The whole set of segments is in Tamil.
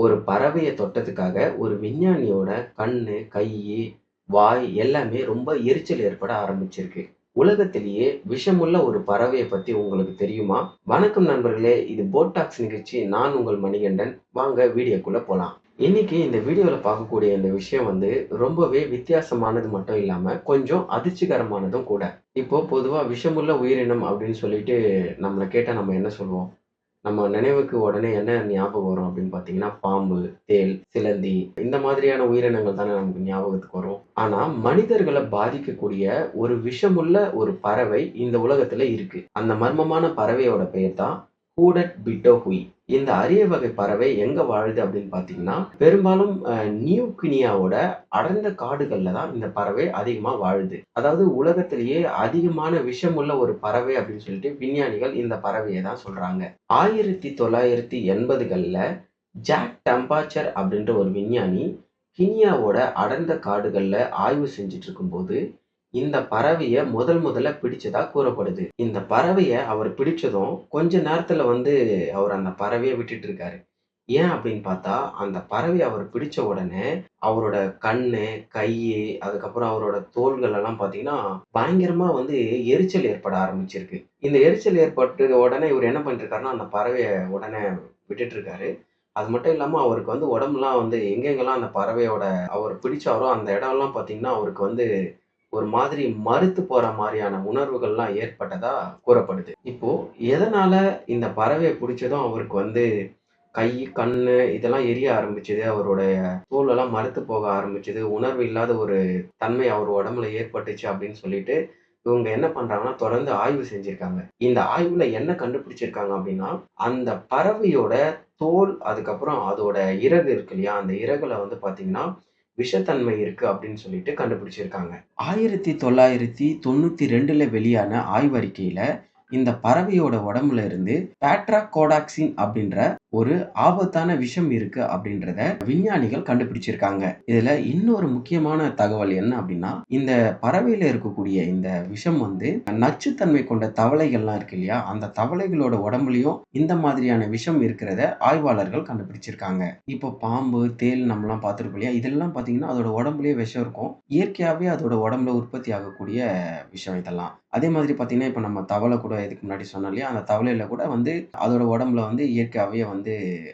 ஒரு பறவைய தொட்டதுக்காக ஒரு விஞ்ஞானியோட கண்ணு, கையி, வாய் எல்லாமே ரொம்ப எரிச்சல் ஏற்பட ஆரம்பிச்சிருக்கு. உலகத்திலேயே விஷமுள்ள ஒரு பறவைய பத்தி உங்களுக்கு தெரியுமா? வணக்கம் நண்பர்களே! இது போட் டாக்ஸ் நிகழ்ச்சி. நான் உங்கள் மணிகண்டன். வாங்க வீடியோக்குள்ள போலாம். இன்னைக்கு இந்த வீடியோல பார்க்கக்கூடிய இந்த விஷயம் ரொம்பவே வித்தியாசமானது மட்டும் இல்லாம, கொஞ்சம் அதிர்ச்சிகரமானதும் கூட. இப்போ பொதுவா விஷமுள்ள உயிரினம் அப்படின்னு சொல்லிட்டு நம்மள கேட்டா நம்ம என்ன சொல்லுவோம்? நம்ம நினைவுக்கு உடனே என்ன ஞாபகம் வரும் அப்படின்னு பார்த்தீங்கன்னா, பாம்பு, தேள், சிலந்தி இந்த மாதிரியான உயிரினங்கள் தானே நமக்கு ஞாபகத்துக்கு வரும். ஆனா, மனிதர்கள பாதிக்கக்கூடிய ஒரு விஷமுள்ள ஒரு பறவை இந்த உலகத்துல இருக்கு. அந்த மர்மமான பறவையோட பெயர் தான் ஹூடட் பிட்டோஹுய். இந்த அரிய வகை பறவை எங்க வாழுது அப்படின்னு பார்த்தீங்கன்னா, பெரும்பாலும் நியூ கினியாவோட அடர்ந்த காடுகள்ல தான் இந்த பறவை அதிகமா வாழுது. அதாவது உலகத்திலேயே அதிகமான விஷமுள்ள ஒரு பறவை அப்படின்னு சொல்லிட்டு விஞ்ஞானிகள் இந்த பறவைய தான் சொல்றாங்க. 1980கள்ல ஜாக் டம்பாச்சர் அப்படின்ற ஒரு விஞ்ஞானி கினியாவோட அடர்ந்த காடுகள்ல ஆய்வு செஞ்சுட்டு இருக்கும்போது இந்த பறவைய முதல்ல பிடிச்சதா கூறப்படுது. இந்த பறவைய அவர் பிடிச்சதும் கொஞ்ச நேரத்துல அவர் அந்த பறவைய விட்டுட்டு இருக்காரு. ஏன் அப்படின்னு பார்த்தா, அந்த பறவைய அவர் பிடிச்ச உடனே அவரோட கண்ணு, கையி, அதுக்கப்புறம் அவரோட தோள்கள் எல்லாம் பார்த்தீங்கன்னா, பயங்கரமா எரிச்சல் ஏற்பட ஆரம்பிச்சிருக்கு. இந்த எரிச்சல் ஏற்பட்டு உடனே இவரு என்ன பண்ணிருக்காருன்னா, அந்த பறவைய உடனே விட்டுட்டு இருக்காரு. அது மட்டும் இல்லாம அவருக்கு உடம்புலாம் எங்கெங்கெல்லாம் அந்த பறவையோட அவர் பிடிச்சாரோ அந்த இடம்லாம் பார்த்தீங்கன்னா, அவருக்கு ஒரு மாதிரி மறுத்து போற மாரியான உணர்வுகள்லாம் ஏற்பட்டதா கூறப்படுது. இப்போ எதனால இந்த பறவைய புடிச்சதும் அவருக்கு கை, கண்ணு இதெல்லாம் எரிய ஆரம்பிச்சது. அவருடைய தோலெல்லாம் மரத்து போக ஆரம்பிச்சது. உணர்வு இல்லாத ஒரு தன்மை அவர் உடம்புல ஏற்பட்டுச்சு அப்படின்னு சொல்லிட்டு, இவங்க என்ன பண்றாங்கன்னா, தொடர்ந்து ஆய்வு செஞ்சிருக்காங்க. இந்த ஆய்வுல என்ன கண்டுபிடிச்சிருக்காங்க அப்படின்னா, அந்த பறவையோட தோல், அதுக்கப்புறம் அதோட இறகு இருக்கு இல்லையா? அந்த இறகுல பார்த்தீங்கன்னா, விஷத்தன்மை இருக்கு அப்படின்னு சொல்லிட்டு கண்டுபிடிச்சிருக்காங்க. 1992ல வெளியான ஆய்வறிக்கையில இந்த பறவையோட உடம்புல இருந்து பேட்ராகோடாக்சின் அப்படின்ற ஒரு ஆபத்தான விஷம் இருக்கு அப்படின்றத விஞ்ஞானிகள் கண்டுபிடிச்சிருக்காங்க. இதுல இன்னொரு முக்கியமான தகவல் என்ன அப்படின்னா, இந்த பறவையில இருக்கக்கூடிய இந்த விஷம் நச்சுத்தன்மை கொண்ட தவளைகள்லாம் இருக்கு இல்லையா? அந்த தவளைகளோட உடம்புலயும் இந்த மாதிரியான விஷம் இருக்கிறத ஆய்வாளர்கள் கண்டுபிடிச்சிருக்காங்க. இப்போ பாம்பு, தேள் நம்மலாம் பார்த்திருப்போம் இல்லையா? இதெல்லாம் பார்த்தீங்கன்னா அதோட உடம்புலயே விஷம் இருக்கும். இயற்கையாவே அதோட உடம்புல உற்பத்தி ஆகக்கூடிய விஷயம் இதெல்லாம். அதே மாதிரி பார்த்தீங்கன்னா, இப்ப நம்ம தவளை கூட இதுக்கு முன்னாடி சொன்னோம் இல்லையா? அந்த தவளையில கூட அதோட உடம்புல இயற்கையாவே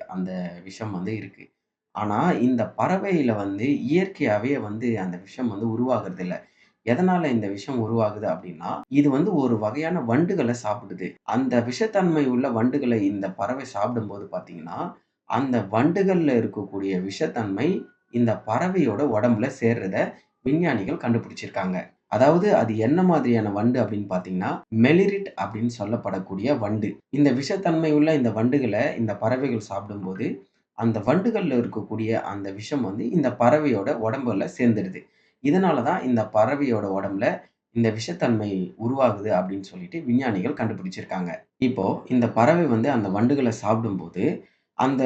அந்த விஷம் இருக்கு. ஆனா, இந்த பறவையில இயற்கையாவே அந்த விஷம் உருவாகுறது இல்ல. எதனால இந்த விஷம் உருவாகுது அப்படின்னா, இது ஒரு வகையான வண்டுகள சாப்பிடுது. அந்த விஷத்தன்மை உள்ள வண்டுகள இந்த பறவை சாப்பிடும்போது பார்த்தீங்கன்னா, அந்த வண்டுகள்ல இருக்கக்கூடிய விஷத்தன்மை இந்த பறவையோட உடம்புல சேர்றத விஞ்ஞானிகள் கண்டுபிடிச்சிருக்காங்க. அதாவது அது என்ன மாதிரியான வண்டு அப்படின்னு பார்த்தீங்கன்னா, மெலிரிட் அப்படின்னு சொல்லப்படக்கூடிய வண்டு. இந்த விஷத்தன்மை உள்ள இந்த வண்டுகள இந்த பறவைகள் சாப்பிடும்போது, அந்த வண்டுகள்ல இருக்கக்கூடிய அந்த விஷம் இந்த பறவையோட உடம்புல சேர்ந்துருது. இதனால தான் இந்த பறவையோட உடம்புல இந்த விஷத்தன்மை உருவாகுது அப்படின்னு சொல்லிட்டு விஞ்ஞானிகள் கண்டுபிடிச்சிருக்காங்க. இப்போ இந்த பறவை அந்த வண்டுகள சாப்பிடும்போது, அந்த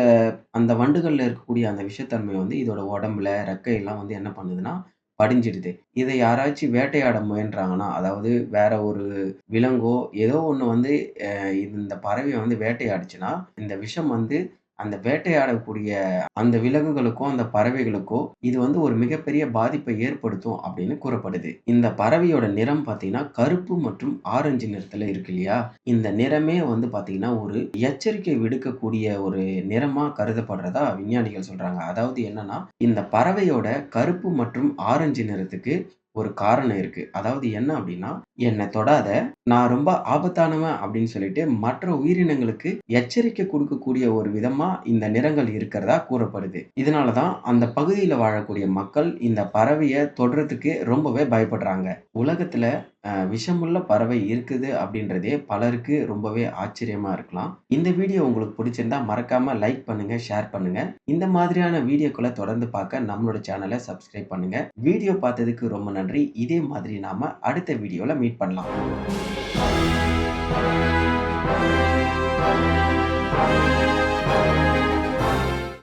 அந்த வண்டுகள்ல இருக்கக்கூடிய அந்த விஷத்தன்மை இதோட உடம்புல, ரெக்கையெல்லாம் என்ன பண்ணுதுன்னா படிஞ்சிடுது. இத யாராச்சும் வேட்டையாட முயன்றாங்கன்னா, அதாவது வேற ஒரு விலங்கோ, ஏதோ ஒண்ணு இந்த பறவைய வேட்டையாடுச்சுன்னா, இந்த விஷம் அந்த வேட்டையாடக்கூடிய அந்த விலங்குகளுக்கோ, அந்த பறவைகளுக்கோ இது ஒரு மிகப்பெரிய பாதிப்பை ஏற்படுத்தும் அப்படின்னு கூறப்படுது. இந்த பறவையோட நிறம் பார்த்தீங்கன்னா, கருப்பு மற்றும் ஆரஞ்சு நிறத்துல இருக்கு இல்லையா? இந்த நிறமே பார்த்தீங்கன்னா, ஒரு எச்சரிக்கை விடுக்கக்கூடிய ஒரு நிறமா கருதப்படுறதா விஞ்ஞானிகள் சொல்றாங்க. அதாவது என்னன்னா, இந்த பறவையோட கருப்பு மற்றும் ஆரஞ்சு நிறத்துக்கு ஒரு காரணம் இருக்கு. அதாவது என்ன அப்படின்னா, "என்ன தொடாத, நான் ரொம்ப ஆபத்தானவன்" அப்படின்னு சொல்லிட்டு மற்ற உயிரினங்களுக்கு எச்சரிக்கை குடுக்கக்கூடிய ஒரு விதமா இந்த நிறங்கள் இருக்கிறதா கூறப்படுது. இதனால தான் அந்த பகுதியில வாழக்கூடிய மக்கள் இந்த பறவைய தொடுறதுக்கு ரொம்பவே பயப்படுறாங்க. உலகத்துல விஷமுள்ள பறவை இருக்குது அப்படின்றதே பலருக்கு ரொம்பவே ஆச்சரியமா இருக்கலாம். இந்த வீடியோ உங்களுக்கு பிடிச்சிருந்தா மறக்காம லைக் பண்ணுங்க, ஷேர் பண்ணுங்க. இந்த மாதிரியான வீடியோக்கள தொடர்ந்து பார்க்க நம்மளோட சேனல சப்ஸ்கிரைப் பண்ணுங்க. வீடியோ பார்த்ததுக்கு ரொம்ப நன்றி. இதே மாதிரி நாம அடுத்த வீடியோல மீட் பண்ணலாம். Thank you.